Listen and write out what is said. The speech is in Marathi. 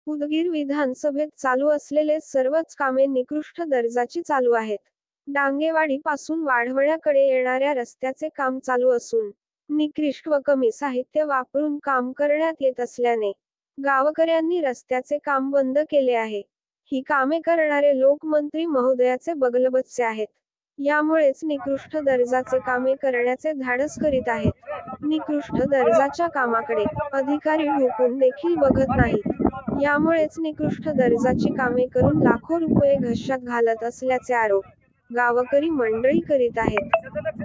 उदगीर विधानसभेत चालू असलेले सर्वच कामे निकृष्ट दर्जाची चालू आहेत. डांगेवाडी पासून वाढवण्याकडे येणाऱ्या रस्त्याचे काम चालू असून निकृष्ट व कमी साहित्य वापरून काम करण्यात येत असल्याने गावकऱ्यांनी रस्त्याचे काम बंद केले आहे. ही कामे करणारे लोक मंत्री महोदयाचे बगलबच्चे आहेत. यामुळेच निकृष्ट दर्जाचे कामे करण्याचे धाडस करीत आहेत. निकृष्ट दर्जाच्या कामाकडे अधिकारी ढोकून देखील बघत नाहीत. यामुळेच निकृष्ट दर्जाची कामे करून लाखो रुपये घशात घालत असल्याचे आरोप गावकरी मंडळी करीत आहेत.